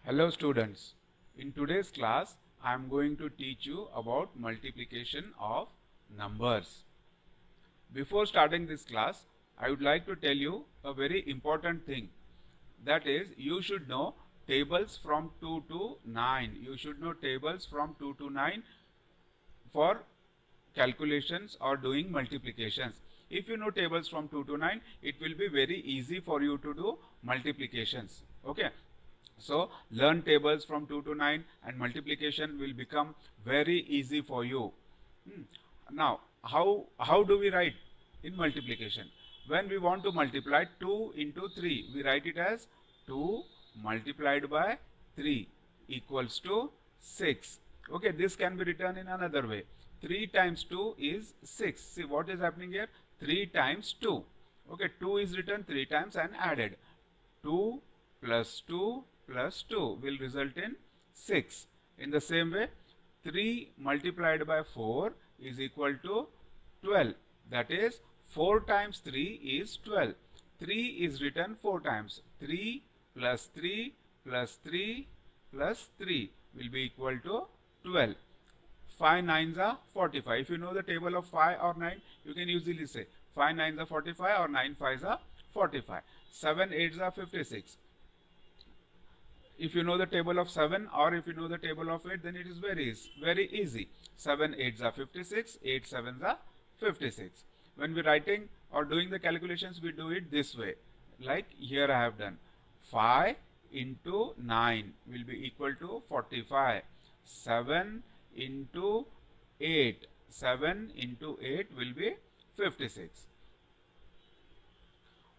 Hello students, in today's class I am going to teach you about multiplication of numbers. Before starting this class, I would like to tell you a very important thing, that is you should know tables from 2 to 9. You should know tables from 2 to 9 for calculations or doing multiplications. If you know tables from 2 to 9, it will be very easy for you to do multiplications. Okay. So learn tables from 2 to 9 and multiplication will become very easy for you. Now, how do we write in multiplication? When we want to multiply 2 into 3, we write it as 2 multiplied by 3 equals to 6. Okay, this can be written in another way. 3 times 2 is 6. See what is happening here? 3 times 2. Okay, 2 is written 3 times and added. 2 plus 2 plus 2 will result in 6. In the same way, 3 multiplied by 4 is equal to 12. That is 4 times 3 is 12. 3 is written 4 times. 3 plus 3 plus 3 plus 3 will be equal to 12. 5 nines are 45. If you know the table of 5 or 9, you can easily say 5 nines are 45 or 9 fives are 45. 7 eights are 56. If you know the table of 7 or if you know the table of 8, then it is very easy. 7 eights are 56, 8 sevens are 56. When we are writing or doing the calculations, we do it this way. Like here I have done. 5 into 9 will be equal to 45. 7 into 8. 7 into 8 will be 56.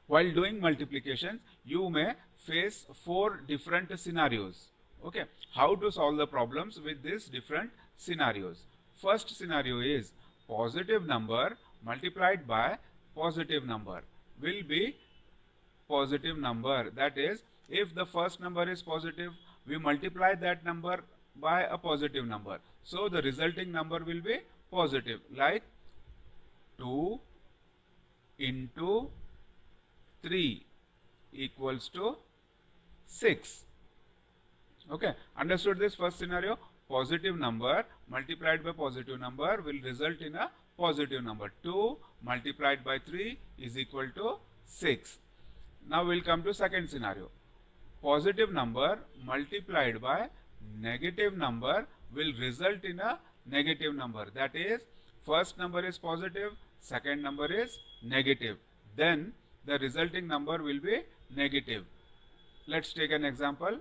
While doing multiplications, you may face 4 different scenarios. Okay, how to solve the problems with these different scenarios? First scenario is positive number multiplied by positive number will be positive number. That is, if the first number is positive, we multiply that number by a positive number. So the resulting number will be positive, like 2 into 3 equals to 6. Okay, understood this first scenario? Positive number multiplied by positive number will result in a positive number. 2 multiplied by 3 is equal to 6. Now we will come to second scenario. Positive number multiplied by negative number will result in a negative number. That is, first number is positive, second number is negative. Then the resulting number will be negative. Let's take an example.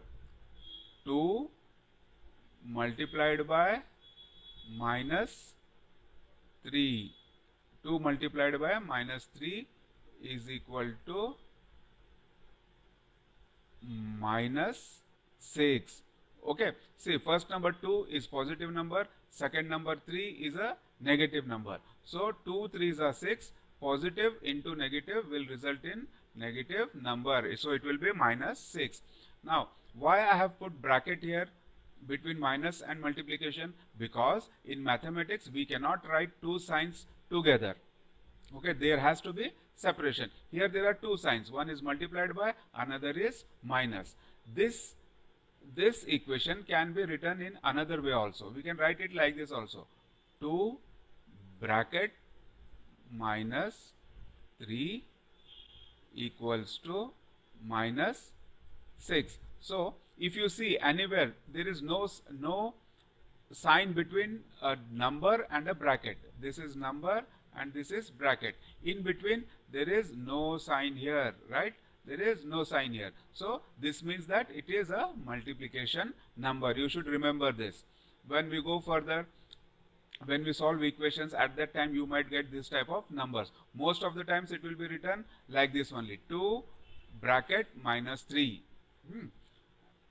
2 multiplied by minus 3. 2 multiplied by minus 3 is equal to minus 6. Okay, see, first number 2 is positive number, second number 3 is a negative number. So 2 3s are 6. Positive into negative will result in negative number. So it will be minus 6. Now, why I have put bracket here between minus and multiplication? Because in mathematics we cannot write two signs together. Okay, there has to be separation. Here there are two signs. One is multiplied by, another is minus. This equation can be written in another way also. We can write it like this also. 2 bracket minus 3 equals to minus 6. So if you see anywhere there is no sign between a number and a bracket. This is number and this is bracket. In between there is no sign here, right? There is no sign here. So this means that it is a multiplication number. You should remember this. When we go further, when we solve equations, at that time you might get this type of numbers. Most of the times it will be written like this only. 2 bracket minus 3.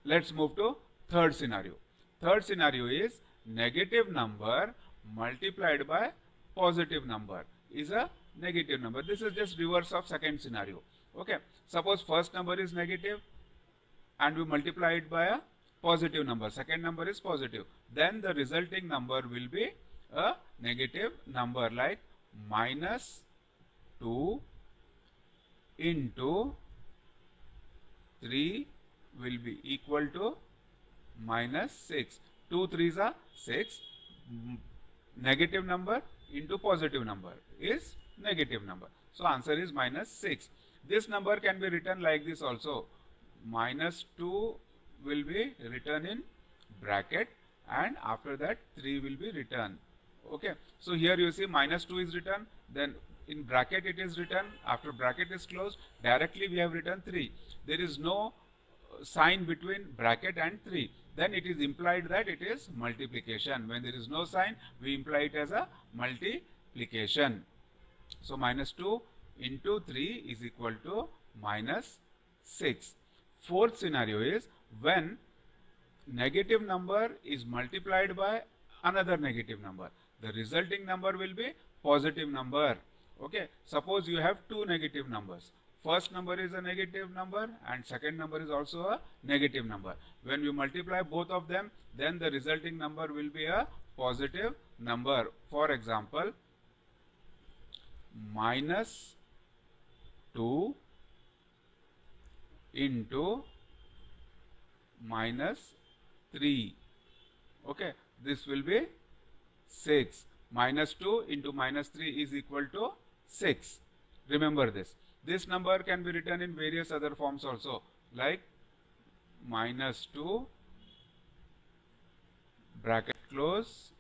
Let's move to third scenario. Third scenario is negative number multiplied by positive number is a negative number. This is just reverse of second scenario. Okay, suppose first number is negative and we multiply it by a positive number. Second number is positive. Then the resulting number will be a negative number, like minus 2 into 3 will be equal to minus 6. 2 3s are 6. Negative number into positive number is negative number. So answer is minus 6. This number can be written like this also. Minus 2 will be written in bracket and after that 3 will be written. Okay. So here you see minus 2 is written, then in bracket it is written, after bracket is closed, directly we have written 3. There is no sign between bracket and 3. Then it is implied that it is multiplication. When there is no sign, we imply it as a multiplication. So minus 2 into 3 is equal to minus 6. Fourth scenario is when negative number is multiplied by another negative number. The resulting number will be positive number. Okay. Suppose you have two negative numbers. First number is a negative number and second number is also a negative number. When you multiply both of them, then the resulting number will be a positive number. For example, minus 2 into minus 3. Okay, this will be 6. Minus 2 into minus 3 is equal to 6. Remember this. This number can be written in various other forms also, like minus 2 bracket close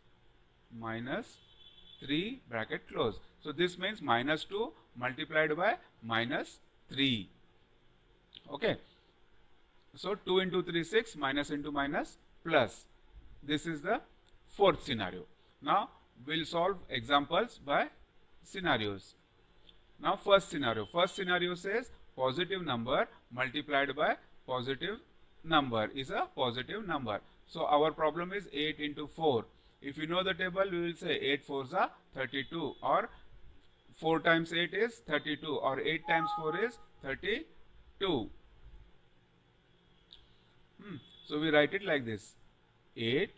minus 3 bracket close. So this means minus 2 multiplied by minus 3. Okay. So 2 into 3 6, minus into minus plus. This is the fourth scenario. Now we'll solve examples by scenarios. Now first scenario says positive number multiplied by positive number is a positive number. So our problem is 8 into 4. If you know the table, we will say 8 4s are 32, or 4 times 8 is 32, or 8 times 4 is 32. So we write it like this: 8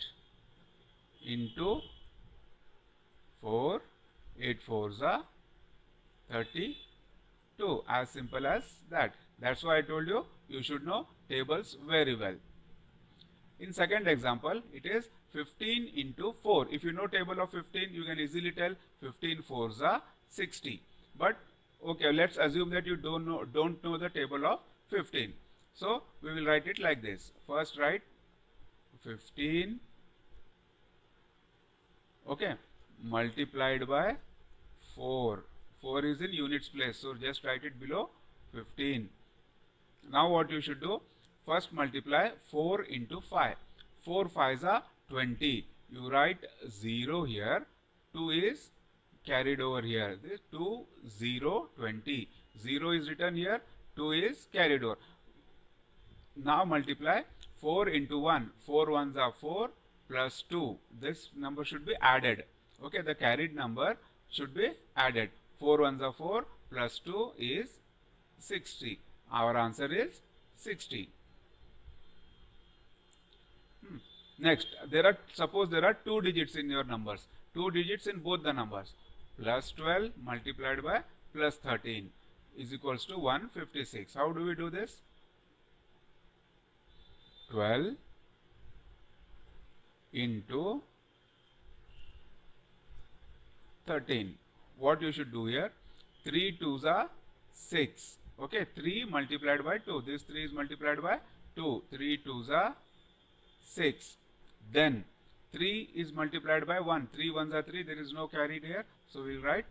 into 4, 8 4s are 32. As simple as that. That's why I told you, you should know tables very well. In second example, it is 15 into 4. If you know table of 15, you can easily tell 15 4s are 60. But okay, let's assume that you don't know the table of 15. So we will write it like this. First write 15, okay, multiplied by 4. 4 is in units place, so just write it below 15. Now what you should do? First multiply 4 into 5. 4 5s are 20. You write 0 here. 2 is carried over here. This 2 0 20. 0 is written here. 2 is carried over. Now multiply 4 into 1. 4 1s are 4 plus 2. This number should be added. Okay, the carried number should be added. 4 1s are 4 plus 2 is 60. Our answer is 60. Next, suppose there are 2 digits in your numbers. 2 digits in both the numbers. Plus 12 multiplied by plus 13 is equals to 156. How do we do this? 12 into 13. What you should do here? 3 2s are 6. Okay, 3 multiplied by 2. This 3 is multiplied by 2. 3 2s are 6. Then 3 is multiplied by 1. 3 1s are 3. There is no carried here. So we will write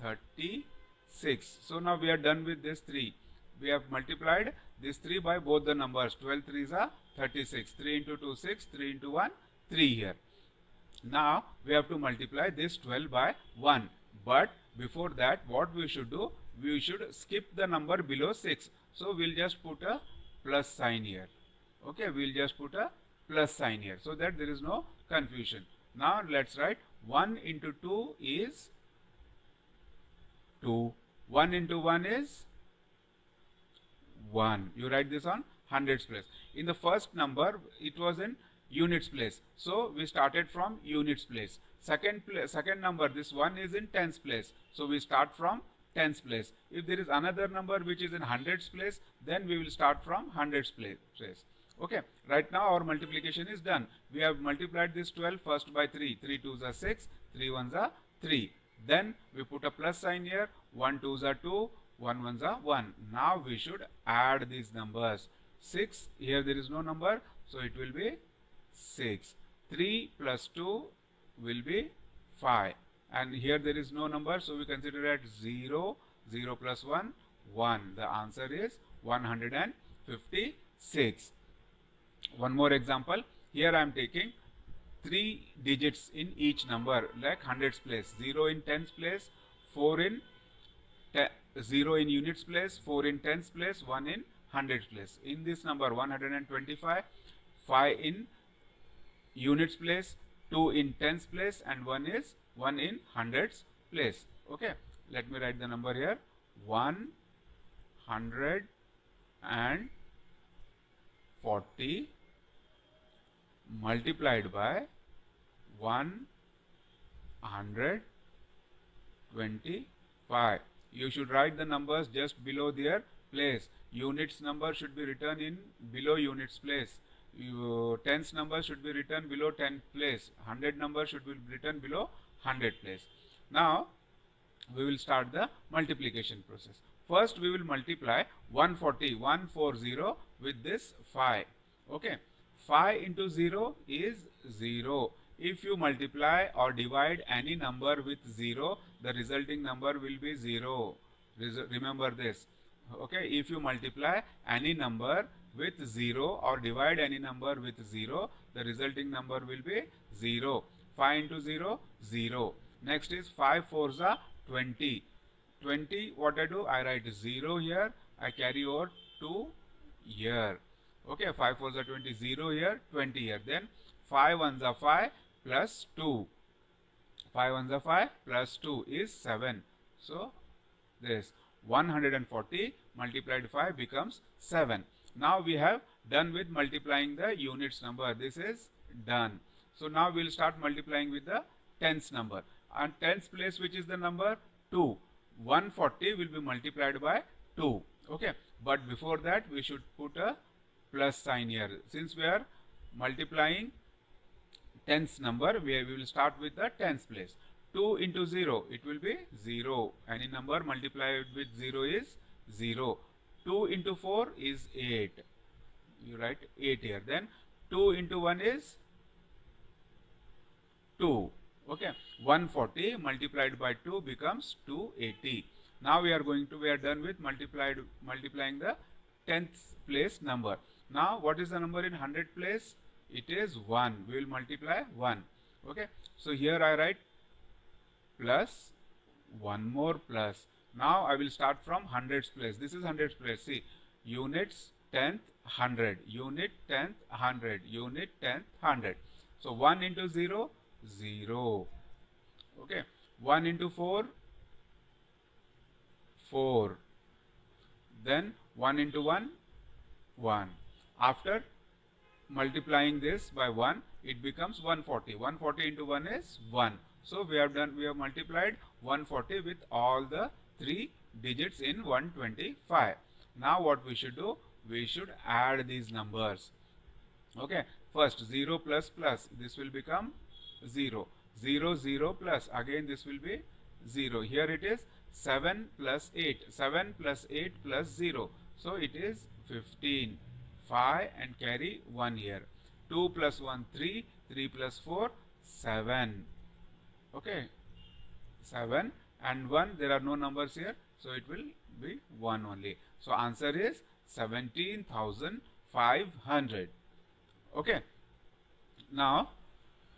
36. So now we are done with this 3. We have multiplied this 3 by both the numbers. 12 3s are 36. 3 into 2 6. 3 into 1 3 here. Now we have to multiply this 12 by 1. But before that, what we should do? We should skip the number below 6. So we'll just put a plus sign here. Okay, we'll just put a plus sign here so that there is no confusion. Now let's write 1 into 2 is 2. 1 into 1 is 1. You write this on hundreds place. In the first number, it was in units place. So we started from units place. Second number, this 1 is in tens place. So we start from tens place. If there is another number which is in hundreds place, then we will start from hundreds place. Okay, right now our multiplication is done. We have multiplied this 12 first by 3. 3 2s are 6, 3 1s are 3. Then we put a plus sign here. 1 2s are 2, 1 1s are 1. Now we should add these numbers. 6, here there is no number, so it will be 6. 3 plus 2 will be 5. And here there is no number, so we consider it 0. 0 plus 1, 1. The answer is 156. One more example. Here I am taking 3 digits in each number, like hundreds place. 0 in tens place, 4 in 0 in units place, 4 in tens place, 1 in hundreds place. In this number 125, 5 in units place, 2 in tens place, and 1 is 1 in hundreds place. Okay, let me write the number here. 140 multiplied by 125. You should write the numbers just below their place. Units number should be written in below units place. Tens number should be written below 10 place. 100 number should be written below 100 place. Now we will start the multiplication process. First we will multiply 140 with this 5. Okay, 5 into 0 is 0. If you multiply or divide any number with 0, the resulting number will be 0. Remember this. Okay, if you multiply any number with 0 or divide any number with 0, the resulting number will be 0. 5 into 0, 0. Next is 5 4s are 20. 20, what I do? I write 0 here, I carry over 2 here. Okay, 5 4s are 20, 0 here, 20 here. Then 5 1s are 5 plus 2. 5 1s are 5 plus 2 is 7. So this 140 multiplied 5 becomes 7. Now we have done with multiplying the units number. This is done. So now we will start multiplying with the tens number. And tens place, which is the number 2. 140 will be multiplied by 2. Okay, but before that we should put a plus sign here. Since we are multiplying tens number, we will start with the tens place. 2 into 0, it will be 0. Any number multiplied with 0 is 0. 2 into 4 is 8. You write 8 here. Then 2 into 1 is 2. Okay, 140 multiplied by 2 becomes 280. Now we are done with multiplying the 10th place number. Now what is the number in 100 place? It is 1. We will multiply 1. Okay, so here I write plus, one more plus. Now I will start from hundreds place. This is hundreds place. See, units 10th 100, unit 10th 100, unit 10th 100. So 1 into 0, 0. Okay, 1 into 4, 4. Then 1 into 1, 1. After multiplying this by 1, it becomes 140. 140 into 1 is 1. So we have multiplied 140 with all the 3 digits in 125. Now what we should do? We should add these numbers. Okay, first 0 plus plus, this will become 0. 0 0 plus, again this will be 0. Here it is 7 plus 8. 7 plus 8 plus 0. So it is 15. 5 and carry 1 here. 2 plus 1 3. 3 plus 4 7. Okay, 7 and 1, there are no numbers here, so it will be 1 only. So answer is 17,500. Okay, now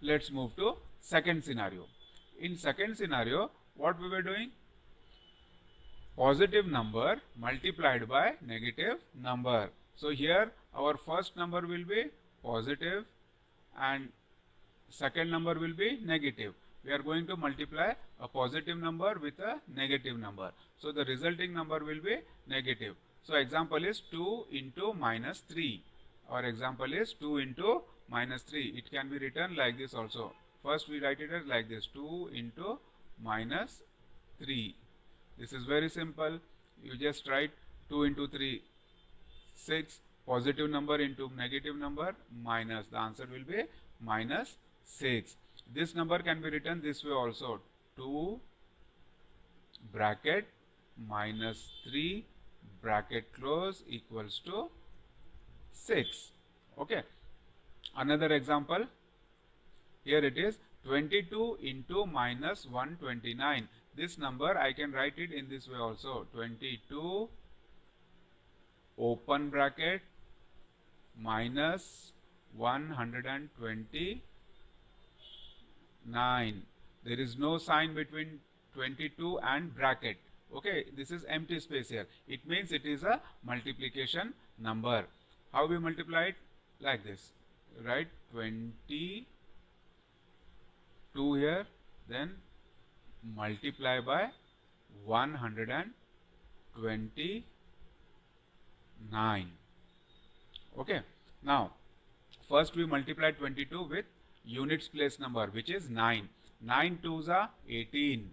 let's move to second scenario. In second scenario, what we were doing? Positive number multiplied by negative number. So here our first number will be positive and second number will be negative. We are going to multiply a positive number with a negative number. So the resulting number will be negative. So example is 2 into minus 3. Our example is 2 into minus 3. It can be written like this also. First we write it as like this, 2 into minus 3. This is very simple. You just write 2 into 3, 6, positive number into negative number, minus. The answer will be minus 6. This number can be written this way also. 2 bracket minus 3 bracket close equals to 6. Okay. Another example. Here it is 22 into minus 129. This number I can write it in this way also. 22 open bracket minus 129. There is no sign between 22 and bracket. Okay, this is empty space here. It means it is a multiplication number. How we multiply it? Like this. Write 22 here, then multiply by 129. Okay. Now, first we multiply 22 with units place number, which is 9. 9 2s are 18.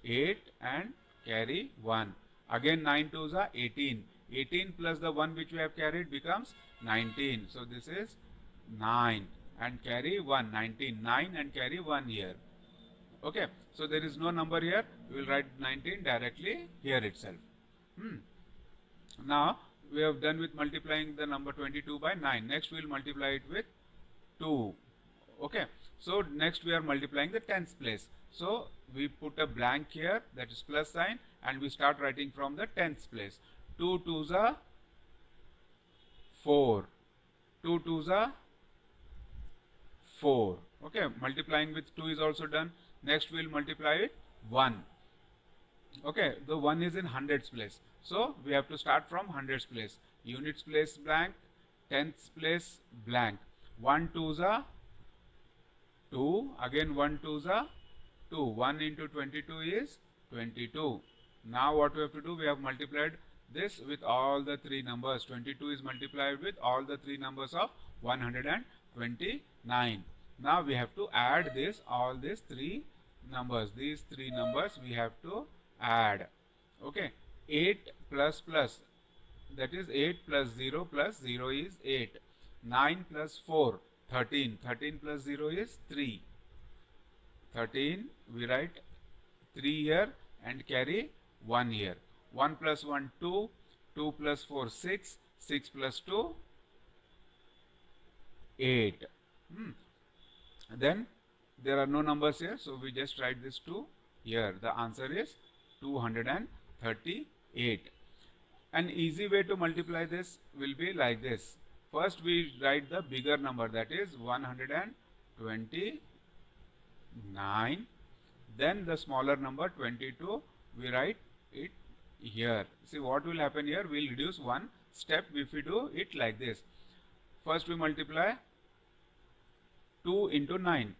8 and carry 1. Again 9 2s are 18. 18 plus the 1 which we have carried becomes 19. So this is 9 and carry 1. 19. 9 and carry 1 here. Okay. So there is no number here. We will write 19 directly here itself. Now we have done with multiplying the number 22 by 9. Next we will multiply it with 2. Okay. So next we are multiplying the tens place. So we put a blank here, that is plus sign, and we start writing from the tens place. 2 2s are 4. 2 2s are 4. Okay. Multiplying with 2 is also done. Next we will multiply it 1. Okay. The 1 is in hundreds place. So we have to start from hundreds place. Units place blank, tenths place blank. 1 2s are 2. Again 1 2s are 2. 1 into 22 is 22. Now what we have to do? We have multiplied this with all the three numbers. 22 is multiplied with all the three numbers of 129. Now we have to add this, all these three numbers. These three numbers we have to add. Okay. 8 plus plus, that is 8 plus 0 plus 0 is 8. 9 plus 4, 13. 13 plus 0 is 3. 13, we write 3 here and carry 1 here. 1 plus 1, 2. 2 plus 4, 6. 6 plus 2, 8. Then there are no numbers here, so we just write this 2 here. The answer is 238. An easy way to multiply this will be like this. First we write the bigger number, that is 129. Then the smaller number 22, we write it here. See what will happen here? We will reduce one step if we do it like this. First we multiply 2 into 9.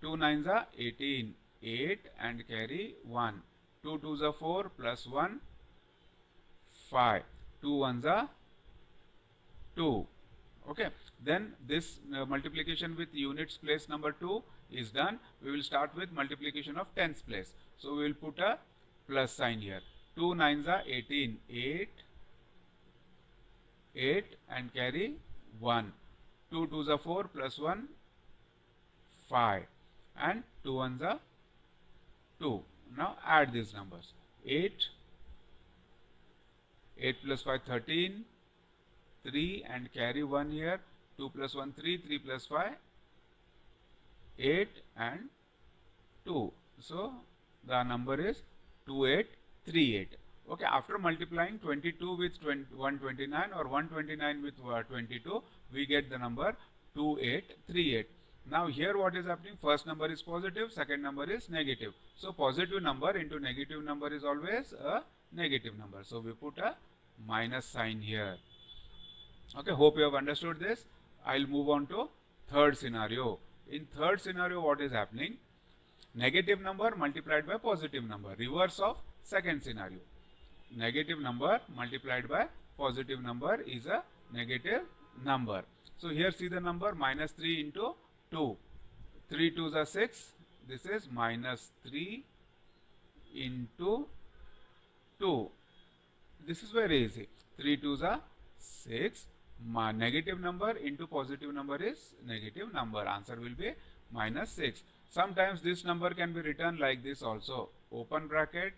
2 9s are 18. 8 and carry 1. 2 2s are 4 plus 1, 5. 2 1s are 2. Okay. Then this multiplication with units place number 2 is done. We will start with multiplication of tens place. So we will put a plus sign here. 2 9s are 18. 8 and carry 1. 2 2s are 4 plus 1, 5. And 2 1s are 2. Now add these numbers. 8 plus 5, 13. 3 and carry 1 here. 2 plus 1, 3. 3 plus 5, 8 and 2. So the number is 2838. Okay, after multiplying 22 with 129 or 129 with 22, we get the number 2838. Now here what is happening? First number is positive, second number is negative. So positive number into negative number is always a negative number. So we put a minus sign here. Okay, hope you have understood this. I'll move on to third scenario. In third scenario, what is happening? Negative number multiplied by positive number. Reverse of second scenario. Negative number multiplied by positive number is a negative number. So here see the number minus 3 into 2. 3 2s are 6. This is minus 3 into 2. This is very easy. 3 2s are 6. Negative number into positive number is negative number. Answer will be minus 6. Sometimes this number can be written like this also. Open bracket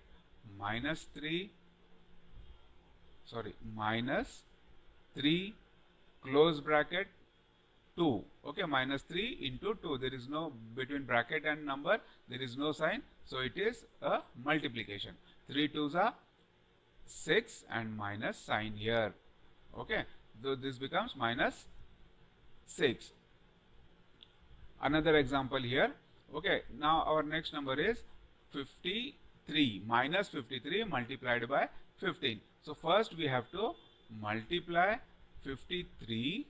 minus 3 close bracket 2. Okay, minus 3 into 2. There is no between bracket and number, there is no sign. So it is a multiplication. 3 2s are 6 and minus sign here. Okay, so this becomes minus 6. Another example here. Okay, now our next number is 53. Minus 53 multiplied by 15. So first we have to multiply 53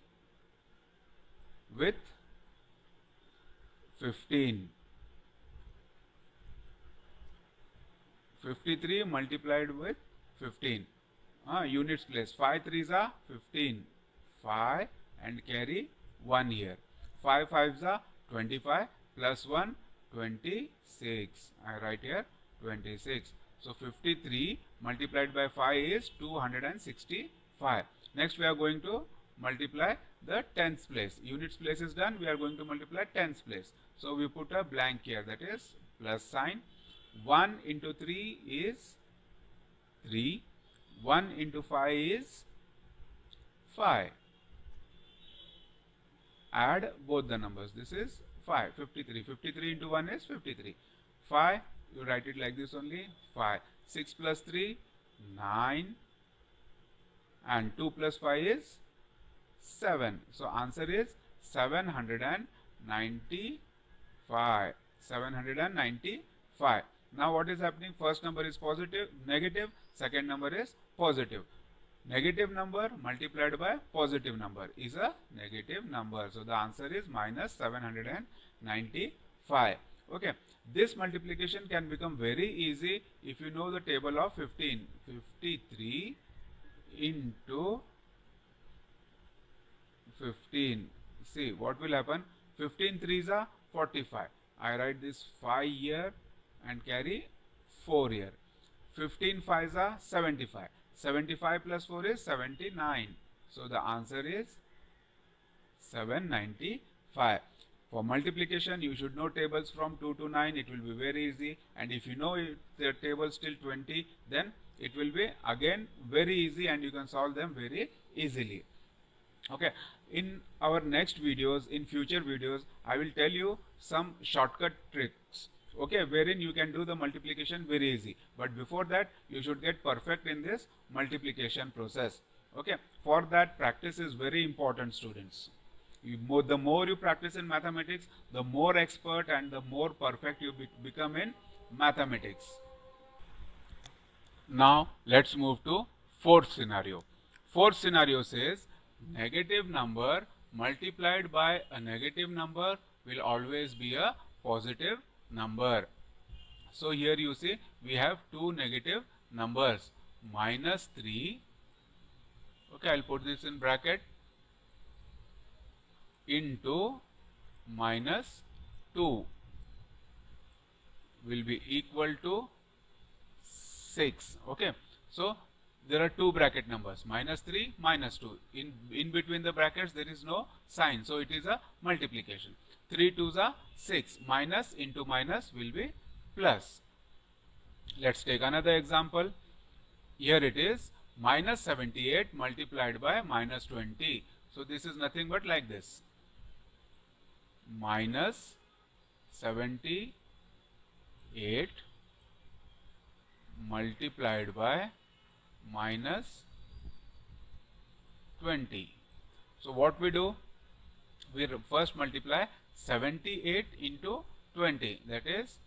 with 15. 53 multiplied with 15. Units place. 5 3s are 15. 5 and carry 1 here. 5 5s are 25 plus 1 26. I write here 26. So 53 multiplied by 5 is 265. Next we are going to multiply the tens place. Units place is done. We are going to multiply tens place. So we put a blank here, that is plus sign. 1 into 3 is 3. 1 into 5 is 5. Add both the numbers. This is 5. 53. 53 into 1 is 53. 5. You write it like this only. 5. 6 plus 3, 9. And 2 plus 5 is 7. So answer is 795. 795. Now what is happening? First number is negative. Second number is positive. Negative number multiplied by positive number is a negative number. So the answer is minus 795. Okay. This multiplication can become very easy if you know the table of 15. 53 into 15. See what will happen. 15 3s are 45. I write this 5 here and carry 4 here. 15 5s are 75. 75 plus 4 is 79. So the answer is 795. For multiplication, you should know tables from 2 to 9. It will be very easy. And if you know the tables till 20, then it will be again very easy and you can solve them very easily. Okay. In our next videos, in future videos, I will tell you some shortcut tricks. Okay, wherein you can do the multiplication very easy. But before that, you should get perfect in this multiplication process. Okay, for that, practice is very important, students. The more you practice in mathematics, the more expert and the more perfect you become in mathematics. Now, let's move to fourth scenario. Fourth scenario says, negative number multiplied by a negative number will always be a positive number. So here you see we have two negative numbers, minus 3, okay, I'll put this in bracket, into minus 2 will be equal to 6. Okay, so there are two bracket numbers, minus 3, minus 2. In between the brackets there is no sign, so it is a multiplication. 3 2s are 6. Minus into minus will be plus. Let's take another example. Here it is minus 78 multiplied by minus 20. So this is nothing but like this. Minus 78 multiplied by minus 20. So what we do? We first multiply 78 into 20, that is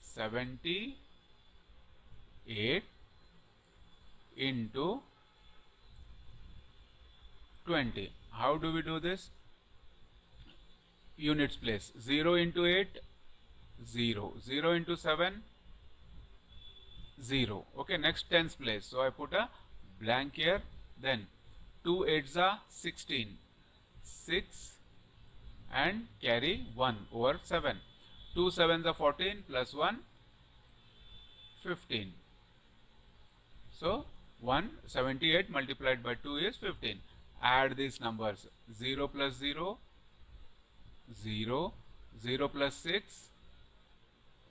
78 into 20. How do we do this? Units place. 0 into 8, 0. 0 into 7, 0. Okay, next tens place. So I put a blank here. Then 2 8s are 16. 6 and carry 1 over 7. 2 7s are 14 plus 1, 15. So 178 multiplied by 2 is 15. add these numbers. 0 plus 0, 0, 0 plus 6,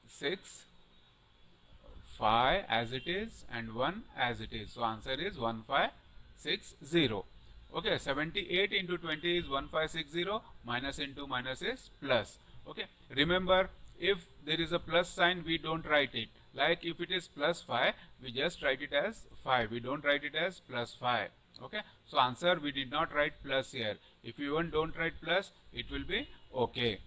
6, 5 as it is, and 1 as it is. So answer is 1560. Okay, 78 into 20 is 1560, minus into minus is plus. Okay, remember, if there is a plus sign, we don't write it. Like if it is plus 5, we just write it as 5. We don't write it as plus 5. Okay, so answer, we did not write plus here. If you even don't write plus, it will be okay.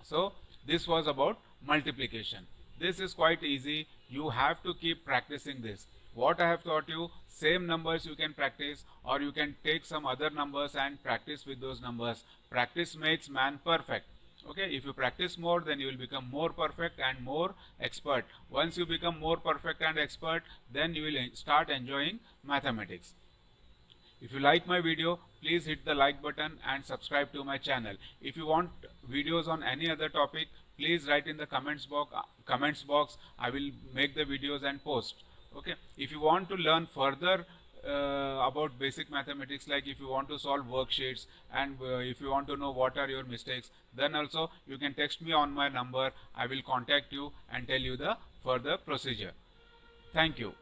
So this was about multiplication. This is quite easy. You have to keep practicing this. What I have taught you, same numbers you can practice, or you can take some other numbers and practice with those numbers. Practice makes man perfect. Okay, if you practice more, then you will become more perfect and more expert. Once you become more perfect and expert, then you will start enjoying mathematics. If you like my video, please hit the like button and subscribe to my channel. If you want videos on any other topic, please write in the comments box. I will make the videos and post. Okay, if you want to learn further about basic mathematics, like if you want to solve worksheets, and if you want to know what are your mistakes, then also you can text me on my number. I will contact you and tell you the further procedure. Thank you.